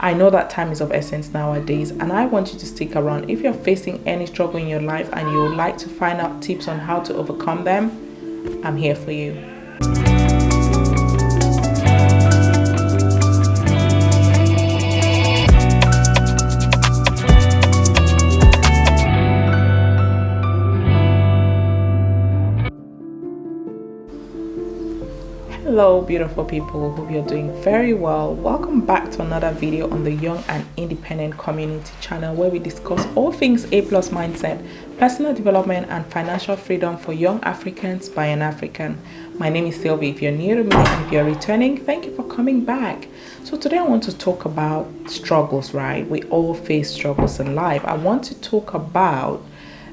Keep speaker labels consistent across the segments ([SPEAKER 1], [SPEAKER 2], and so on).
[SPEAKER 1] I know that time is of essence nowadays, and I want you to stick around. If you're facing any struggle in your life and you would like to find out tips on how to overcome them, I'm here for you. Hello beautiful people, hope you're doing very well. Welcome back to another video on the Young and Independent Community channel, where we discuss all things A+ mindset, personal development and financial freedom for young Africans by an African. My name is Sylvie. If you're new to me and if you're returning, thank you for coming back. So today I want to talk about struggles, right? We all face struggles in life. I want to talk about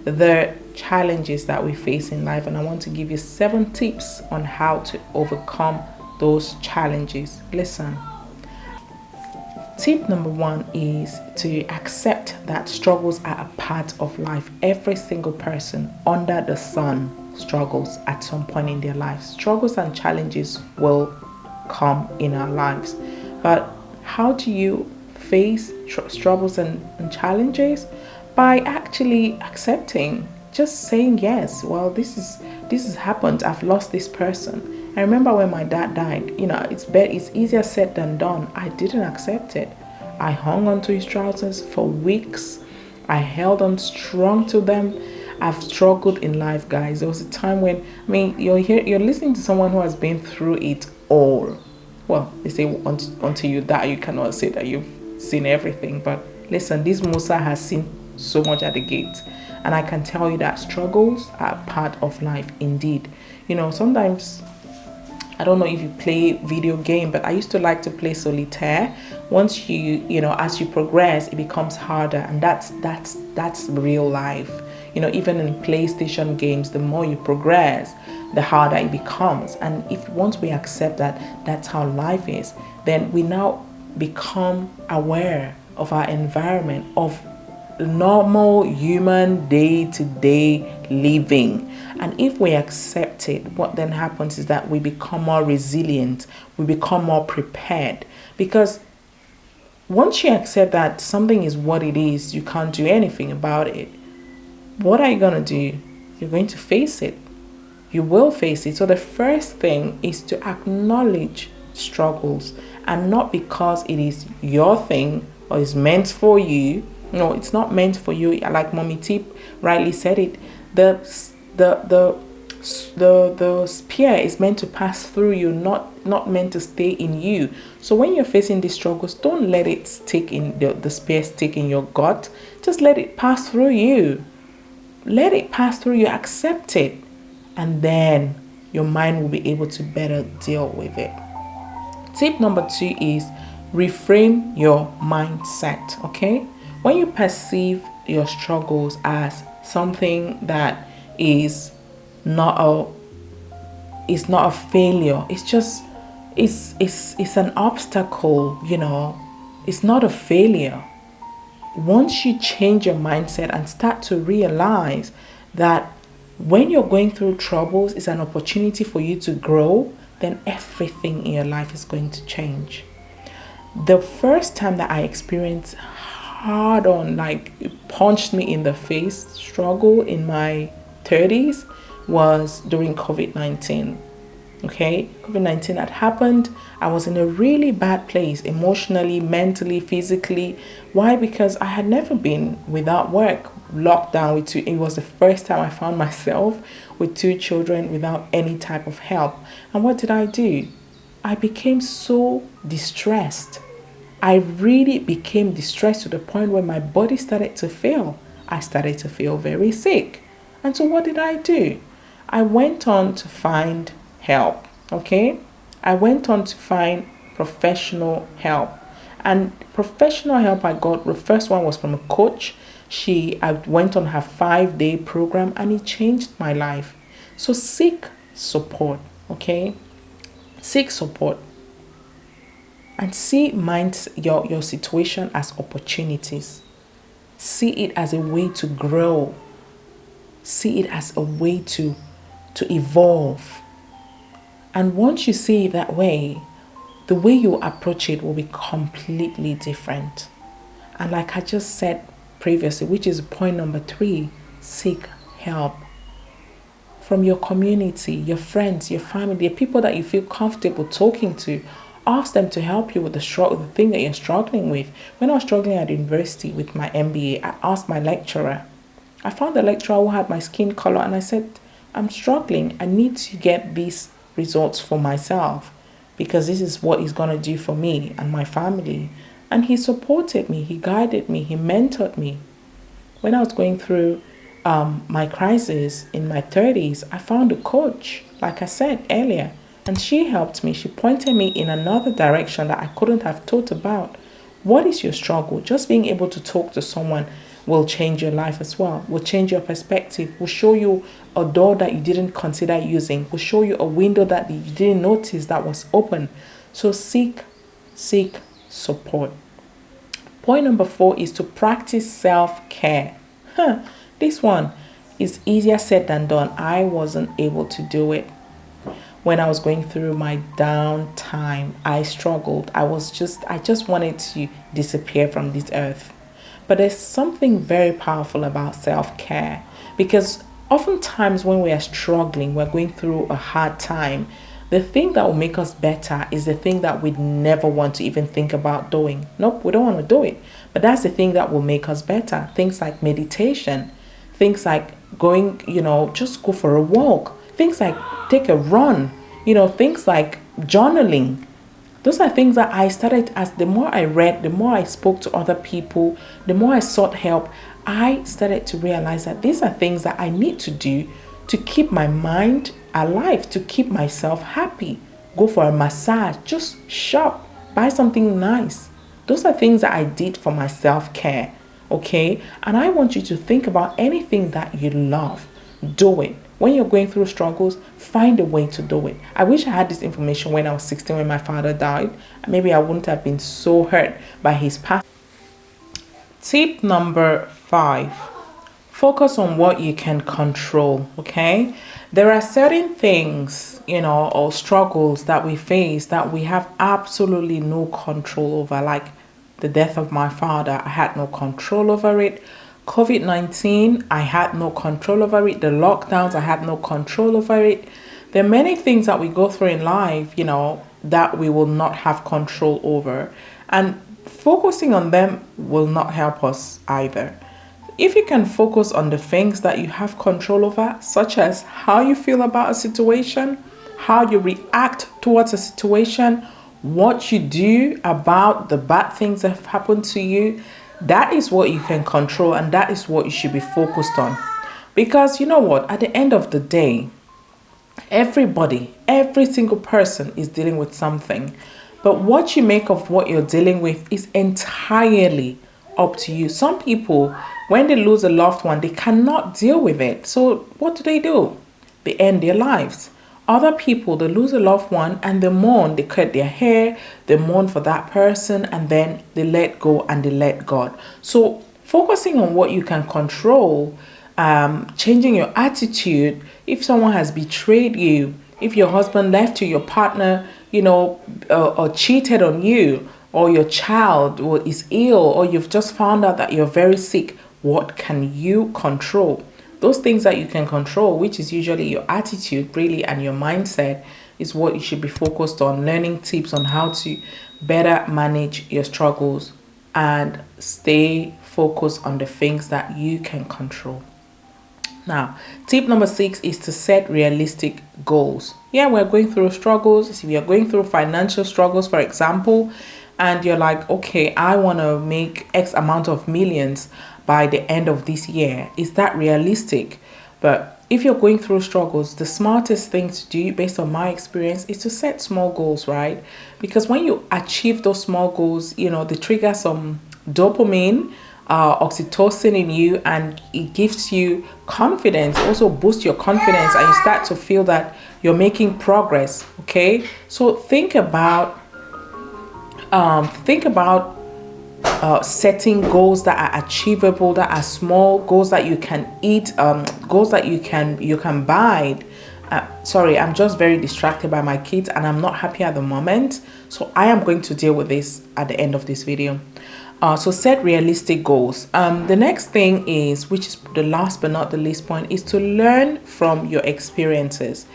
[SPEAKER 1] the challenges that we face in life, and I want to give you 7 tips on how to overcome those challenges. Listen, tip number 1 is to accept that struggles are a part of life. Every single person under the sun struggles at some point in their lives. Struggles and challenges will come in our lives, but how do you face struggles and challenges? By actually accepting, just saying, yes, well, this has happened. I've lost this person. I remember when my dad died, it's easier said than done. I didn't accept it. I hung on to his trousers for weeks. I held on strong to them. I've struggled in life, guys. There was a time when, you're listening to someone who has been through it all. Well, they say until you die, you cannot say that you've seen everything. But listen, this Musa has seen so much at the gate, and I can tell you that struggles are part of life indeed. Sometimes, I don't know if you play video game, but I used to like to play solitaire. Once as you progress, it becomes harder, and that's real life. Even in PlayStation games, the more you progress, the harder it becomes. And if once we accept that that's how life is, then we now become aware of our environment, of normal human day-to-day living. And if we accept it, what then happens is that we become more resilient, we become more prepared. Because once you accept that something is what it is, you can't do anything about it, what are you going to do? You're going to face it. You will face it. So the first thing is to acknowledge struggles, and not because it is your thing or is meant for you. No, it's not meant for you. Like Mommy T rightly said it, the spear is meant to pass through you, not meant to stay in you. So when you're facing these struggles, don't let it stick in the spear stick in your gut. Just let it pass through you. Let it pass through you. Accept it, and then your mind will be able to better deal with it. Tip number 2 is reframe your mindset. Okay. When you perceive your struggles as something that is not a failure, it's an obstacle, it's not a failure. Once you change your mindset and start to realize that when you're going through troubles, it's an opportunity for you to grow, then everything in your life is going to change. The first time that I experienced it punched me in the face struggle in my 30s was during COVID-19. Okay, COVID-19 had happened. I was in a really bad place emotionally, mentally, physically. Why? Because I had never been without work, locked down with 2. It was the first time I found myself with 2 children without any type of help. And what did I do? I became so distressed. I really became distressed to the point where my body started to fail. I started to feel very sick. And so what did I do? I went on to find help. Okay? I went on to find professional help. And professional help I got, the first one was from a coach. I went on her 5-day program, and it changed my life. So seek support. Okay? Seek support. And see your situation as opportunities. See it as a way to grow. See it as a way to evolve. And once you see it that way, the way you approach it will be completely different. And like I just said previously, which is point number 3, seek help from your community, your friends, your family, the people that you feel comfortable talking to. Ask them to help you with the thing that you're struggling with. When I was struggling at university with my MBA, I asked my lecturer. I found a lecturer who had my skin color, and I said, I'm struggling. I need to get these results for myself because this is what is going to do for me and my family. And he supported me, he guided me, he mentored me. When I was going through my crisis in my 30s, I found a coach, like I said earlier, and she helped me. She pointed me in another direction that I couldn't have thought about. What is your struggle? Just being able to talk to someone will change your life as well, will change your perspective, will show you a door that you didn't consider using, will show you a window that you didn't notice that was open. So seek support. Point number 4 is to practice self-care. This one is easier said than done. I wasn't able to do it. When I was going through my downtime, I struggled. I just wanted to disappear from this earth. But there's something very powerful about self-care, because oftentimes when we are struggling, we're going through a hard time, the thing that will make us better is the thing that we'd never want to even think about doing. Nope, we don't want to do it. But that's the thing that will make us better. Things like meditation, things like going, just go for a walk, things like take a run, things like journaling. Those are things that I started, as the more I read, the more I spoke to other people, the more I sought help, I started to realize that these are things that I need to do to keep my mind alive, to keep myself happy. Go for a massage, just shop, buy something nice. Those are things that I did for my self-care, okay? And I want you to think about anything that you love. Do it. When you're going through struggles, find a way to do it. I wish I had this information when I was 16, when my father died. Maybe I wouldn't have been so hurt by his past. Tip number 5. Focus on what you can control, okay? There are certain things, or struggles that we face that we have absolutely no control over, like the death of my father. I had no control over it. COVID-19, I had no control over it. The lockdowns, I had no control over it. There are many things that we go through in life, that we will not have control over. And focusing on them will not help us either. If you can focus on the things that you have control over, such as how you feel about a situation, how you react towards a situation, what you do about the bad things that have happened to you, that is what you can control, and that is what you should be focused on. Because you know what? At the end of the day, every single person is dealing with something. But what you make of what you're dealing with is entirely up to you. Some people, when they lose a loved one, they cannot deal with it. So what do? They end their lives. Other people, they lose a loved one and they mourn, they cut their hair, they mourn for that person, and then they let go and they let God. So focusing on what you can control, changing your attitude. If someone has betrayed you, if your husband left you, your partner, or cheated on you, or your child is ill, or you've just found out that you're very sick, what can you control? Those things that you can control, which is usually your attitude, really, and your mindset, is what you should be focused on. Learning tips on how to better manage your struggles and stay focused on the things that you can control. Now, tip number 6 is to set realistic goals. Yeah, we're going through struggles. If you're going through financial struggles, for example, and you're like, okay, I want to make X amount of millions by the end of this year. Is that realistic? But if you're going through struggles, the smartest thing to do, based on my experience, is to set small goals, right? Because when you achieve those small goals, they trigger some dopamine, oxytocin in you, and it gives you confidence, also boosts your confidence, and you start to feel that you're making progress, okay? So think about setting goals that are achievable, that are small, goals that you can eat, goals that you can bite, Sorry, I'm just very distracted by my kids and I'm not happy at the moment. So I am going to deal with this at the end of this video. So set realistic goals. The next thing is, which is the last but not the least point, is to learn from your experiences.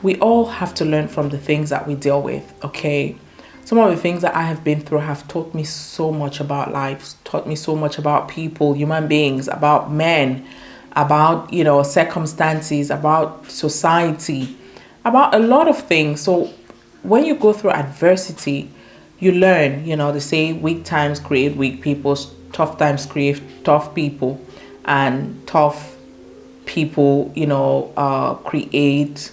[SPEAKER 1] We all have to learn from the things that we deal with, okay? Some of the things that I have been through have taught me so much about life, taught me so much about people, human beings, about men, about, you know, circumstances, about society, about a lot of things. So when you go through adversity, you learn. You know, they say weak times create weak people, tough times create tough people, and tough people, you know, create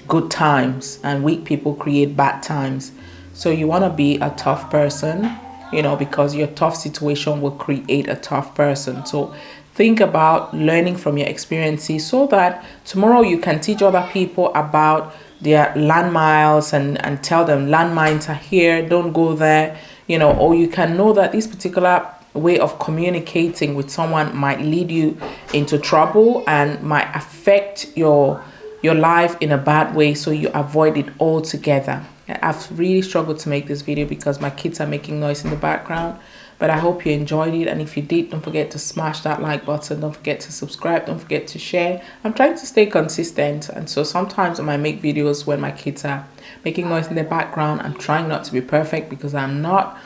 [SPEAKER 1] good times, and weak people create bad times. So you want to be a tough person, you know, because your tough situation will create a tough person. So think about learning from your experiences so that tomorrow you can teach other people about their landmines and tell them landmines are here, don't go there, you know, or you can know that this particular way of communicating with someone might lead you into trouble and might affect your life in a bad way, so you avoid it altogether. I've really struggled to make this video because my kids are making noise in the background, but I hope you enjoyed it. And if you did, don't forget to smash that like button, don't forget to subscribe, don't forget to share. I'm trying to stay consistent, and so sometimes I might make videos when my kids are making noise in the background. I'm trying not to be perfect because I'm not,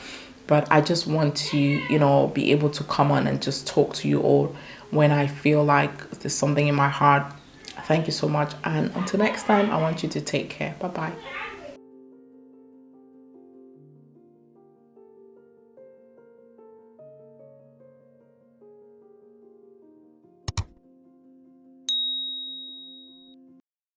[SPEAKER 1] but I just want to, you know, be able to come on and just talk to you all when I feel like there's something in my heart. Thank you so much, and until next time, I want you to take care. Bye bye.